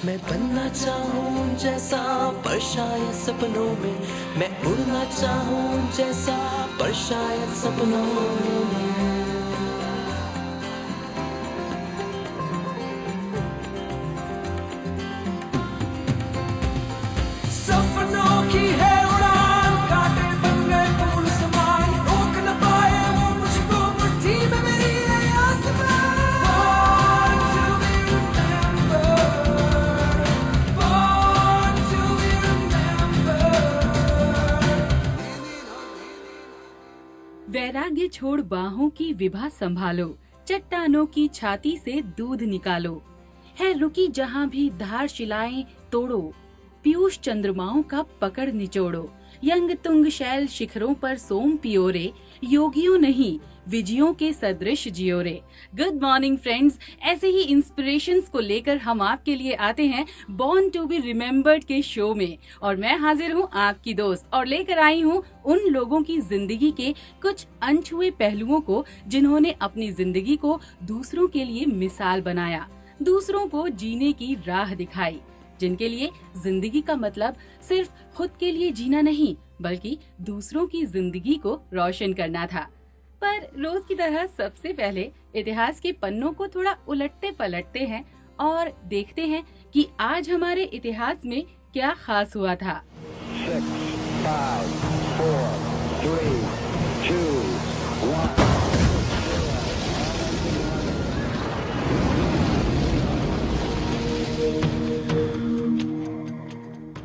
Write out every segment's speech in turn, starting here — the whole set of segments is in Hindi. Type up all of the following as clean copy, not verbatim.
मैं बनना चाहूँ जैसा पर शायद सपनों में, मैं उड़ना चाहूँ जैसा पर शायद सपनों में। सपनों की है उड़ान, कांटे बन गए फूल समान, रोक न पाए वो मुझको मुट्ठी में मेरी है आसमान। Born to be remembered, वैराग्य छोड़ बाहों की विभा संभालो, चट्टानों की छाती से दूध निकालो। है रुकी जहाँ भी धार शिलाएं तोड़ो, पीयूष चंद्रमाओं का पकड़ निचोड़ो। यंग तुंग शैल शिखरों पर सोम पियोरे, योगियों नहीं विजयों के सदृश जियोरे। गुड मॉर्निंग फ्रेंड्स, ऐसे ही इंस्पिरेशंस को लेकर हम आपके लिए आते हैं बॉर्न टू बी रिमेम्बर्ड के शो में। और मैं हाजिर हूँ आपकी दोस्त और लेकर आई हूँ उन लोगों की जिंदगी के कुछ अनछुए पहलुओं को जिन्होंने अपनी जिंदगी को दूसरों के लिए मिसाल बनाया, दूसरों को जीने की राह दिखाई, जिनके लिए जिंदगी का मतलब सिर्फ खुद के लिए जीना नहीं बल्कि दूसरों की जिंदगी को रोशन करना था। पर रोज की तरह सबसे पहले इतिहास के पन्नों को थोड़ा उलटते पलटते हैं और देखते हैं कि आज हमारे इतिहास में क्या खास हुआ था। 6, 5, 4, 3, 2, 1.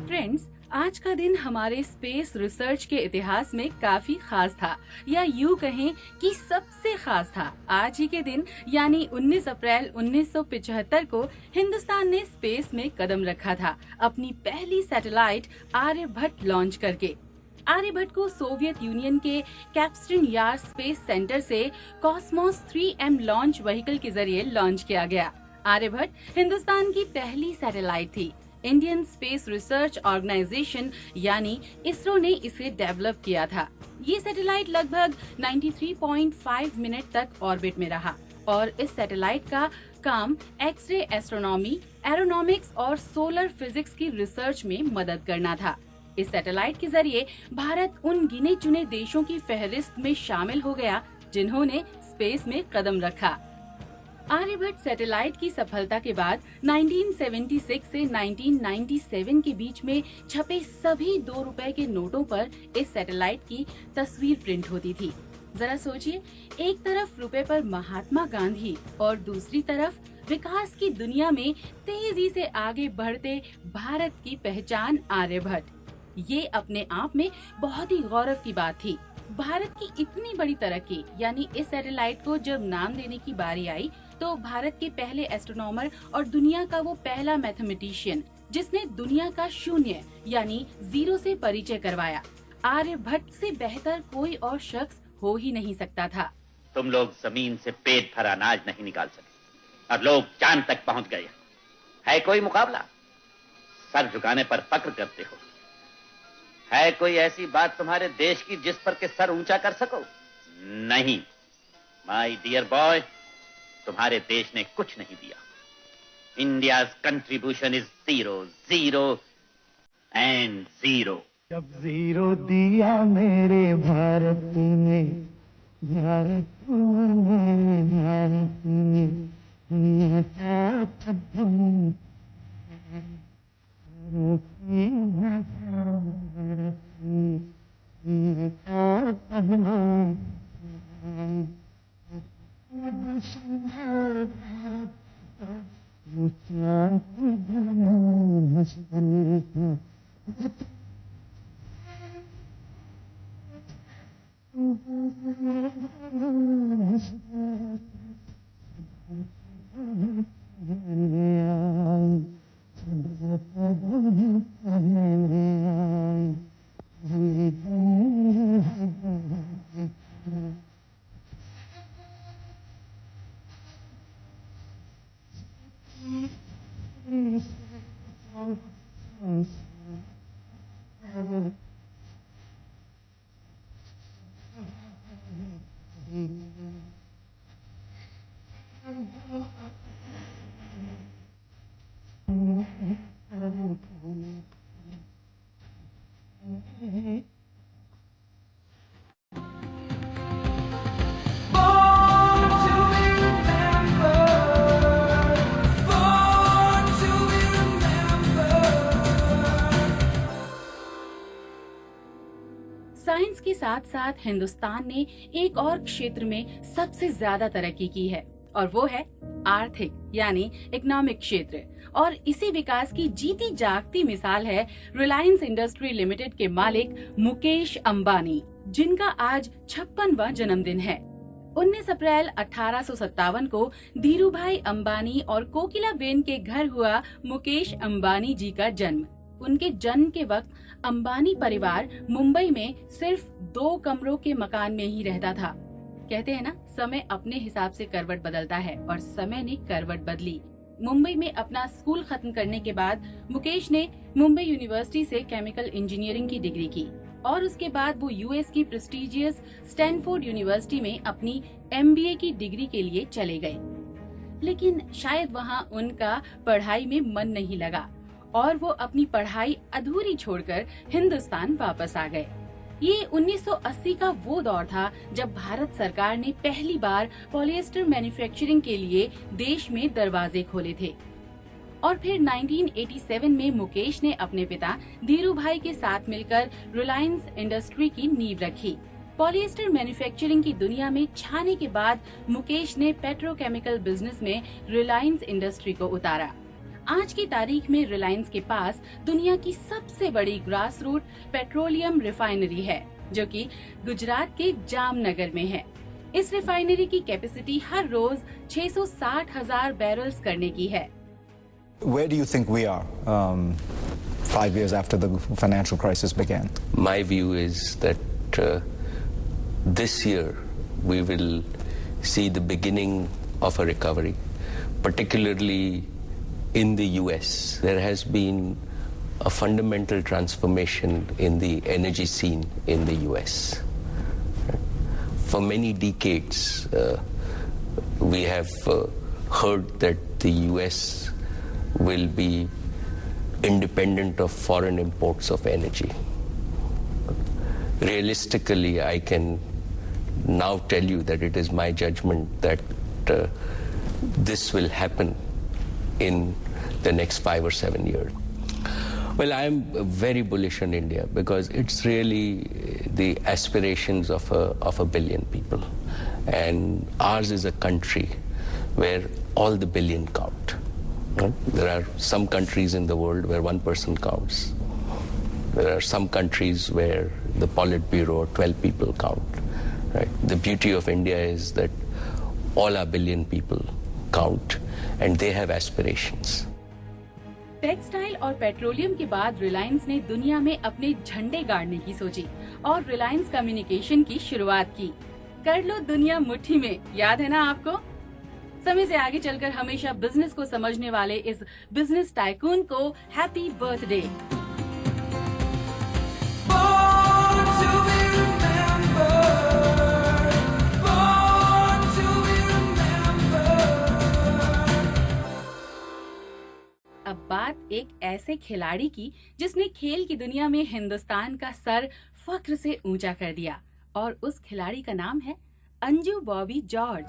फ्रेंड्स, आज का दिन हमारे स्पेस रिसर्च के इतिहास में काफी खास था, या यूँ कहें कि सबसे खास था। आज ही के दिन यानी 19 अप्रैल 1975 को हिंदुस्तान ने स्पेस में कदम रखा था, अपनी पहली सैटेलाइट आर्यभट्ट लॉन्च करके। आर्यभट्ट को सोवियत यूनियन के कैप्स्टन यार स्पेस सेंटर से कॉस्मोस 3M लॉन्च व्हीकल के जरिए लॉन्च किया गया। आर्यभट्ट हिंदुस्तान की पहली सैटेलाइट थी। इंडियन स्पेस रिसर्च ऑर्गेनाइजेशन यानी इसरो ने इसे डेवलप किया था। ये सैटेलाइट लगभग 93.5 मिनट तक ऑर्बिट में रहा और इस सैटेलाइट का काम एक्सरे एस्ट्रोनॉमी, एरोनॉमिक्स और सोलर फिजिक्स की रिसर्च में मदद करना था। इस सैटेलाइट के जरिए भारत उन गिने चुने देशों की फहरिस्त में शामिल हो गया जिन्होंने स्पेस में कदम रखा। आर्यभट्ट सैटेलाइट की सफलता के बाद 1976 से 1997 के बीच में छपे सभी 2 रुपए के नोटों पर इस सैटेलाइट की तस्वीर प्रिंट होती थी। जरा सोचिए, एक तरफ रुपए पर महात्मा गांधी और दूसरी तरफ विकास की दुनिया में तेजी से आगे बढ़ते भारत की पहचान आर्यभट्ट। ये अपने आप में बहुत ही गौरव की बात थी। भारत की इतनी बड़ी तरक्की, यानी इस सैटेलाइट को जब नाम देने की बारी आई तो भारत के पहले एस्ट्रोनॉमर और दुनिया का वो पहला मैथमेटिशियन जिसने दुनिया का शून्य यानी जीरो से परिचय करवाया, आर्यभट्ट से बेहतर कोई और शख्स हो ही नहीं सकता था। तुम लोग जमीन से पेट भर अनाज नहीं निकाल सके और लोग चांद तक पहुंच गए। है कोई मुकाबला? सर झुकाने पर फक्र करते हो। है कोई ऐसी बात तुम्हारे देश की जिस पर के सर ऊंचा कर सको? नहीं माय डियर बॉय, तुम्हारे देश ने कुछ नहीं दिया। India's contribution is 0, 0 and 0। जब 0 दिया मेरे भारत ने, भारत के साथ साथ हिंदुस्तान ने एक और क्षेत्र में सबसे ज्यादा तरक्की की है और वो है आर्थिक यानी इकोनॉमिक क्षेत्र। और इसी विकास की जीती जागती मिसाल है रिलायंस इंडस्ट्री लिमिटेड के मालिक मुकेश अंबानी, जिनका आज 56वां जन्मदिन है। 19 अप्रैल 1857 को धीरूभाई अंबानी और कोकिलाबेन के घर हुआ मुकेश अंबानी जी का जन्म। उनके जन्म के वक्त अंबानी परिवार मुंबई में सिर्फ 2 कमरों के मकान में ही रहता था। कहते हैं ना, समय अपने हिसाब से करवट बदलता है और समय ने करवट बदली। मुंबई में अपना स्कूल खत्म करने के बाद मुकेश ने मुंबई यूनिवर्सिटी से केमिकल इंजीनियरिंग की डिग्री की और उसके बाद वो यूएस की प्रेस्टिजियस स्टैनफोर्ड यूनिवर्सिटी में अपनी MBA की डिग्री के लिए चले गए। लेकिन शायद वहाँ उनका पढ़ाई में मन नहीं लगा और वो अपनी पढ़ाई अधूरी छोड़कर हिंदुस्तान वापस आ गए। ये 1980 का वो दौर था जब भारत सरकार ने पहली बार पॉलिएस्टर मैन्युफैक्चरिंग के लिए देश में दरवाजे खोले थे। और फिर 1987 में मुकेश ने अपने पिता धीरूभाई के साथ मिलकर रिलायंस इंडस्ट्री की नींव रखी। पॉलिएस्टर मैन्युफैक्चरिंग की दुनिया में छाने के बाद मुकेश ने पेट्रोकेमिकल बिजनेस में रिलायंस इंडस्ट्री को उतारा। आज की तारीख में रिलायंस के पास दुनिया की सबसे बड़ी ग्रास रूट पेट्रोलियम रिफाइनरी है, जो कि गुजरात के जामनगर में है। इस रिफाइनरी की कैपेसिटी हर रोज 660,000 बैरल्स करने की है। Where do you think we are 5 years after the financial crisis began? My view is that this year we will see the beginning of a recovery, particularly in the US. There has been a fundamental transformation in the energy scene in the US. For many decades, we have heard that the US will be independent of foreign imports of energy. Realistically, I can now tell you that it is my judgment that this will happen in the next 5 or 7 years. Well, I am very bullish on India because it's really the aspirations of a billion people, and ours is a country where all the billion count. There are some countries in the world where 1 person counts. There are some countries where the Politburo, 12 people count. Right? The beauty of India is that all our billion people count and they have aspirations. Textile और पेट्रोलियम के बाद रिलायंस ने दुनिया में अपने झंडे गाड़ने की सोची और रिलायंस कम्युनिकेशन की शुरुआत की। कर लो दुनिया मुट्ठी में, याद है ना आपको? समय से आगे चलकर हमेशा बिजनेस को समझने वाले इस बिजनेस टाइकून को हैप्पी बर्थडे। अब बात एक ऐसे खिलाड़ी की जिसने खेल की दुनिया में हिंदुस्तान का सर फख्र से ऊंचा कर दिया, और उस खिलाड़ी का नाम है अंजू बॉबी जॉर्ज।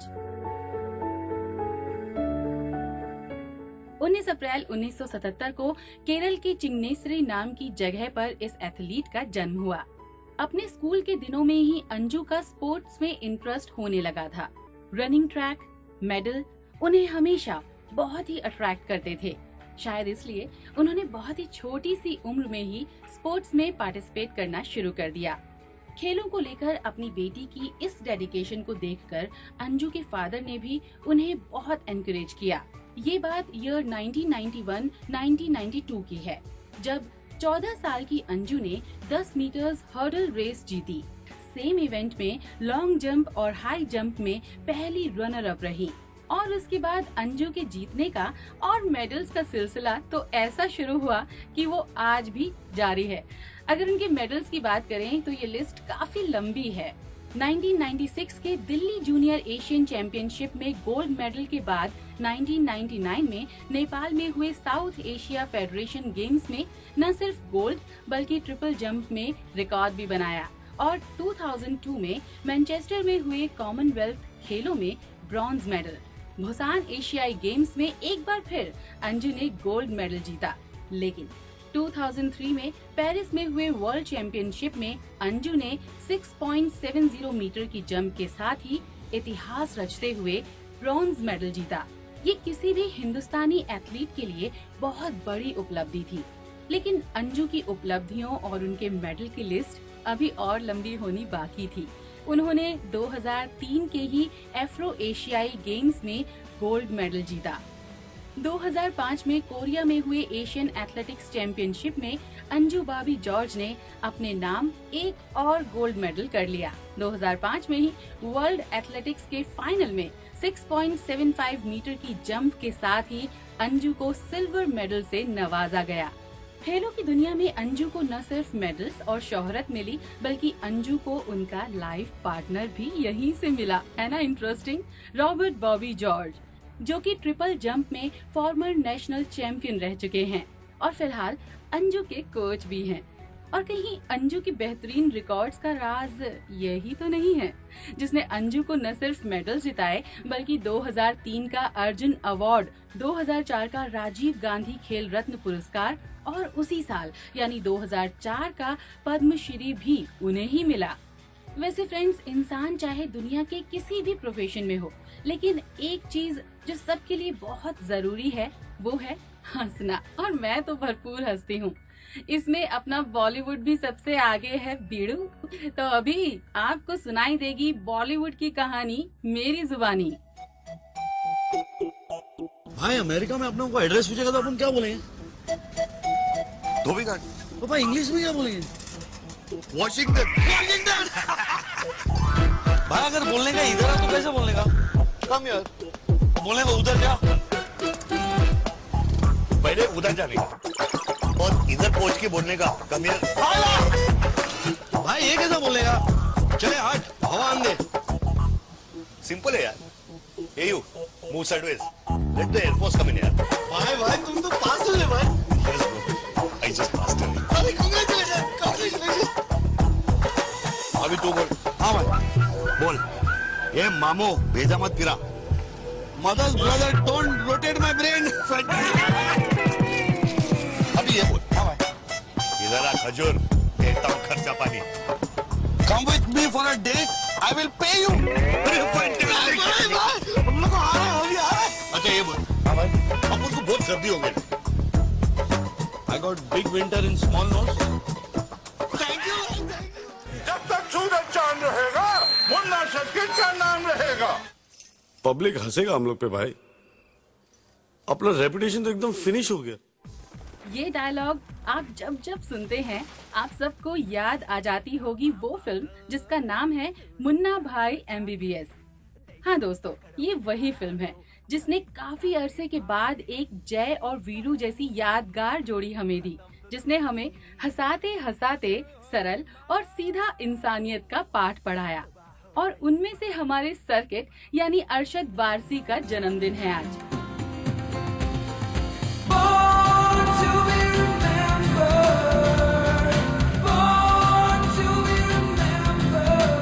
19 अप्रैल 1977 को केरल के चिंगनेसरी नाम की जगह पर इस एथलीट का जन्म हुआ। अपने स्कूल के दिनों में ही अंजू का स्पोर्ट्स में इंटरेस्ट होने लगा था। रनिंग ट्रैक, मेडल उन्हें हमेशा बहुत ही अट्रैक्ट करते थे। शायद इसलिए उन्होंने बहुत ही छोटी सी उम्र में ही स्पोर्ट्स में पार्टिसिपेट करना शुरू कर दिया। खेलों को लेकर अपनी बेटी की इस डेडिकेशन को देखकर अंजू के फादर ने भी उन्हें बहुत एनकरेज किया। ये बात ईयर 1991-1992 की है, जब 14 साल की अंजू ने 10 मीटर्स हर्डल रेस जीती। सेम इवेंट में लॉन्ग जंप और हाई जंप में पहली रनर अप रही, और उसके बाद अंजू के जीतने का और मेडल्स का सिलसिला तो ऐसा शुरू हुआ कि वो आज भी जारी है। अगर उनके मेडल्स की बात करें तो ये लिस्ट काफी लंबी है। 1996 के दिल्ली जूनियर एशियन चैंपियनशिप में गोल्ड मेडल के बाद 1999 में नेपाल में हुए साउथ एशिया फेडरेशन गेम्स में न सिर्फ गोल्ड बल्कि ट्रिपल जंप में रिकॉर्ड भी बनाया, और 2002 में मैनचेस्टर में हुए कॉमनवेल्थ खेलों में ब्रॉन्ज मेडल। बुसान एशियाई गेम्स में एक बार फिर अंजू ने गोल्ड मेडल जीता, लेकिन 2003 में पेरिस में हुए वर्ल्ड चैंपियनशिप में अंजू ने 6.70 मीटर की जंप के साथ ही इतिहास रचते हुए ब्रॉन्ज मेडल जीता। ये किसी भी हिंदुस्तानी एथलीट के लिए बहुत बड़ी उपलब्धि थी, लेकिन अंजू की उपलब्धियों और उनके मेडल की लिस्ट अभी और लंबी होनी बाकी थी। उन्होंने 2003 के ही एफ्रो एशियाई गेम्स में गोल्ड मेडल जीता। 2005 में कोरिया में हुए एशियन एथलेटिक्स चैंपियनशिप में अंजू बॉबी जॉर्ज ने अपने नाम एक और गोल्ड मेडल कर लिया। 2005 में ही वर्ल्ड एथलेटिक्स के फाइनल में 6.75 मीटर की जंप के साथ ही अंजू को सिल्वर मेडल से नवाजा गया। खेलों की दुनिया में अंजू को न सिर्फ मेडल्स और शोहरत मिली, बल्कि अंजू को उनका लाइफ पार्टनर भी यहीं से मिला, है ना इंटरेस्टिंग। रॉबर्ट बॉबी जॉर्ज, जो कि ट्रिपल जंप में फॉर्मर नेशनल चैंपियन रह चुके हैं और फिलहाल अंजू के कोच भी हैं। और कहीं अंजू की बेहतरीन रिकॉर्ड्स का राज यही तो नहीं है जिसने अंजू को न सिर्फ मेडल जिताए, बल्कि 2003 का अर्जुन अवार्ड, 2004 का राजीव गांधी खेल रत्न पुरस्कार और उसी साल यानी 2004 का पद्मश्री भी उन्हें ही मिला। वैसे फ्रेंड्स, इंसान चाहे दुनिया के किसी भी प्रोफेशन में हो, लेकिन एक चीज जो सबके लिए बहुत जरूरी है वो है हंसना, और मैं तो भरपूर हंसती हूँ। इसमें अपना बॉलीवुड भी सबसे आगे है बीड़ू। तो अभी आपको सुनाई देगी बॉलीवुड की कहानी मेरी जुबानी। भाई अमेरिका में अपनों को एड्रेस पूछेगा तो अपन क्या बोलेंगे? धोबी घाट। तो भाई इंग्लिश में क्या बोलेंगे? वॉशिंगटन। वॉशिंगटन। भाई अगर बोलने का इधर है तो कैसे बोलने का? कम यार। बोलने का उधर जा। पहले उधर जाने का और इधर पहुंच के बोलने का कम यार। भाई ये कैसा बोलेगा? चले हट, हवा आने दे। सिंपल है यार। Hey you, move sideways. Let the Air Force come in यार। भाई तुम तो पास हो गए भाई। Yes bro, I just passed away। अरे congratulations, congratulations। अभी तू बोल। हाँ भाई, बोल। ये मामो भेजा मत फिरा। Mother's brother, don't rotate my brain। अभी ये बोल। हाँ भाई। इधर आ खजूर, देता हूँ खर्चा पानी। Come with me for a date, I will pay you। हम लोग को आ रहा है। अच्छा ये बोल। हाँ भाई। अब उनको बहुत सर्दी हो गई। I got big winter in small nose। Thank you। जब तक सूरज चांद रहेगा, मुन्ना सचकिन का नाम रहेगा। पब्लिक हंसेगा हम लोग पे भाई। अपना रेपुटेशन तो एकदम फिनिश हो गया। ये डायलॉग आप जब जब सुनते हैं, आप सबको याद आ जाती होगी वो फिल्म जिसका नाम है मुन्ना भाई MBBS। हाँ दोस्तों, ये वही फिल्म है जिसने काफी अरसे के बाद एक जय और वीरू जैसी यादगार जोड़ी हमें दी, जिसने हमें हंसाते हंसाते सरल और सीधा इंसानियत का पाठ पढ़ाया। और उनमें से हमारे सर्किट यानी अरशद वारसी का जन्मदिन है आज। Born to be remembered, born to be remembered।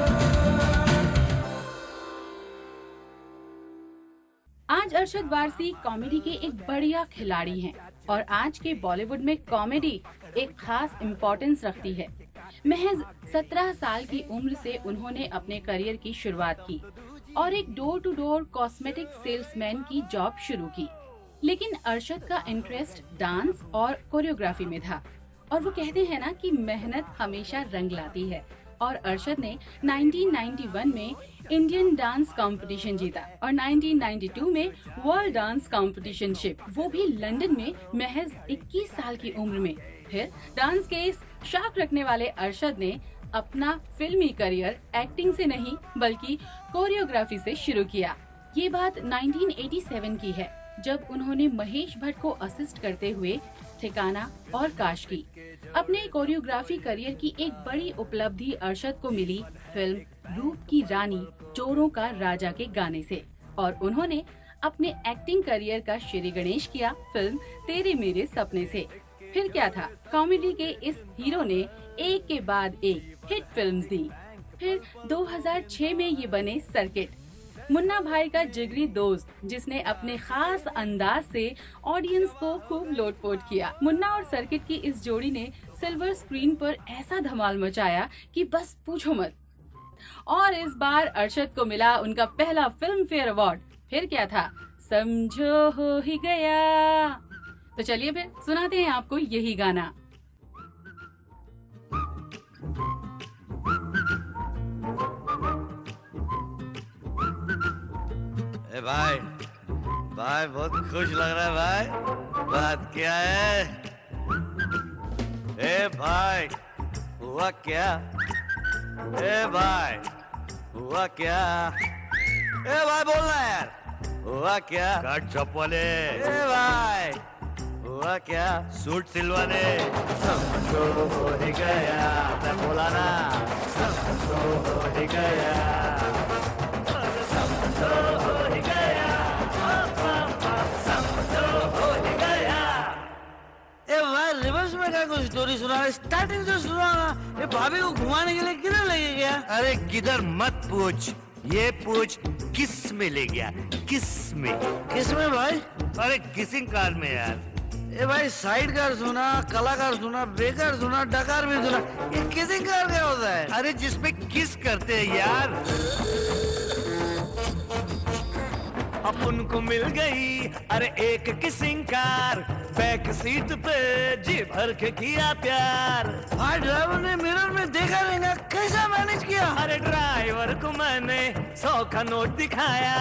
आज अरशद वारसी कॉमेडी के एक बढ़िया खिलाड़ी हैं और आज के बॉलीवुड में कॉमेडी एक खास इम्पोर्टेंस रखती है। महज 17 साल की उम्र से उन्होंने अपने करियर की शुरुआत की और एक door to door cosmetic salesman की जॉब शुरू की। लेकिन अरशद का इंटरेस्ट डांस और कोरियोग्राफी में था और वो कहते हैं ना कि मेहनत हमेशा रंग लाती है। और अरशद ने 1991 में इंडियन डांस कंपटीशन जीता और 1992 में वर्ल्ड डांस कंपटीशनशिप, वो भी लंदन में महज 21 साल की उम्र में। फिर डांस के इस शौक रखने वाले अरशद ने अपना फिल्मी करियर एक्टिंग से नहीं बल्कि कोरियोग्राफी से शुरू किया। ये बात 1987 की है जब उन्होंने महेश भट्ट को असिस्ट करते हुए ठिकाना और काश की। अपने कोरियोग्राफी करियर की एक बड़ी उपलब्धि अरशद को मिली फिल्म रूप की रानी चोरों का राजा के गाने से, और उन्होंने अपने एक्टिंग करियर का श्री गणेश किया फिल्म तेरे मेरे सपने से। फिर क्या था, कॉमेडी के इस हीरो ने एक के बाद एक हिट फिल्म्स दी। फिर 2006 में ये बने सर्किट। मुन्ना भाई का जिगरी दोस्त जिसने अपने खास अंदाज से ऑडियंस को खूब लोटपोट किया। मुन्ना और सर्किट की इस जोड़ी ने सिल्वर स्क्रीन पर ऐसा धमाल मचाया कि बस पूछो मत। और इस बार अरशद को मिला उनका पहला फिल्म फेयर अवार्ड। फिर क्या था, समझो हो ही गया। तो चलिए फिर सुनाते हैं आपको यही गाना। ए भाई, भाई बहुत खुश लग रहा है भाई। बात क्या है? ए भाई, हुआ क्या? ए भाई, हुआ क्या? ए भाई बोलना यार, हुआ क्या? काट चौप वाले। ए भाई, हुआ क्या? सूट सिलवाने। समझो हो ही गया, मैं बोला ना, समझो हो ही गया, समझो हो ही गया, समझो हो ही गया। ए भाई रिवर्स में क्या कुछ स्टोरी सुना रहा है? स्टार्टिंग से सुना ना। ये भाभी को घुमाने के लिए किधर ले गया? अरे किधर मत पूछ, ये पूछ किस में ले गया? किस में? किस में भाई? अरे किसिंग कार में यार। ए भाई साइड कार सुना, कलाकार सुना, बेकार सुना, डकार भी सुना, ये किसिंग कार क्या होता है? अरे जिसमें किस करते हैं यार। अपन को मिल गई अरे एक किसिंग कार, बैक सीट पे जी भर के किया प्यार। भाई ड्राइवर ने मिरर में देखा नहीं, कैसा मैनेज किया? अरे ड्राइवर को मैंने 100 का नोट दिखाया,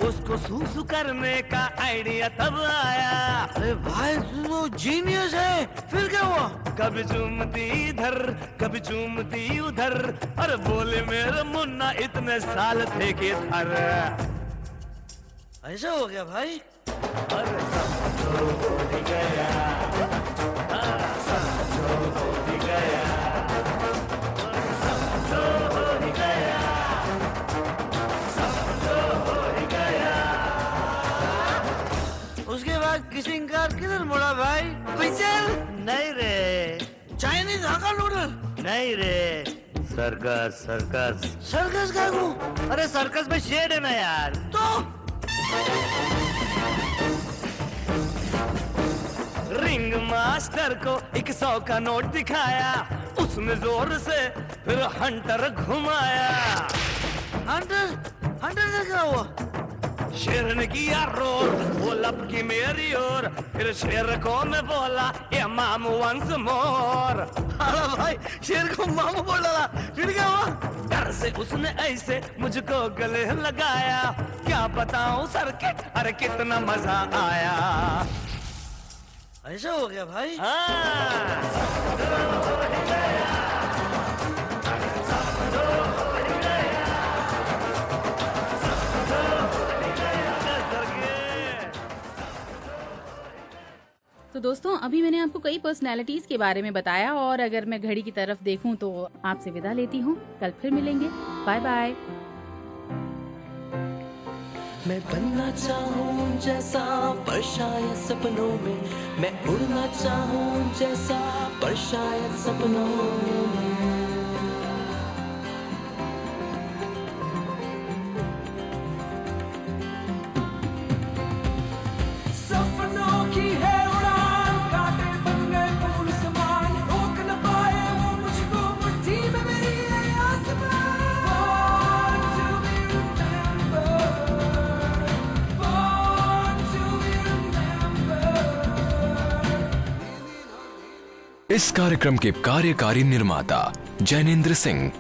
उसको सूसू करने का आइडिया तब आया। अरे भाई तू तो जीनियस है। फिर क्या हुआ? कभी चूमती इधर, कभी चूमती उधर, अरे बोले मेरे मुन्ना इतने साल थे कि धर। ऐसा हो गया भाई? अरे समझो हो ही गया, समझो हो ही गया, समझो हो ही गया, समझो हो ही गया। उसके बाद किसिंग कार किधर मुड़ा भाई? पिक्चर? नहीं रे। चाइनीज हाका नूडल? नहीं रे। सर्कस। सर्कस? सर्कस क्या को? अरे सर्कस में शेड है ना यार। तो रिंग मास्टर को 100 का नोट दिखाया, उसने जोर से फिर हंटर घुमाया। हंटर से क्या हुआ? शेर ने किया रोर, वो लपकी मेरी ओर, फिर शेर को मैं बोला ये मामू वंस मोर। अरे भाई शेर को मामू बोल डाला, फिर क्या हुआ? डर से उसने ऐसे मुझको गले लगाया, क्या बताऊं सर्किट अरे कितना मजा आया। ऐसा हो गया भाई? तो दोस्तों अभी मैंने आपको कई पर्सनैलिटीज के बारे में बताया और अगर मैं घड़ी की तरफ देखूं तो आपसे विदा लेती हूं। कल फिर मिलेंगे। Bye bye. मैं बनना चाहूँ जैसा पर शायद सपनों में, मैं उड़ना चाहूँ जैसा पर शायद सपनों में। सपनों की है उड़ान, कांटे बन गए फूल समान, रोक न पाए वो मुझको मुट्ठी में मेरी है आसमान। इस कार्यक्रम के कार्यकारी निर्माता जैनेंद्र सिंह।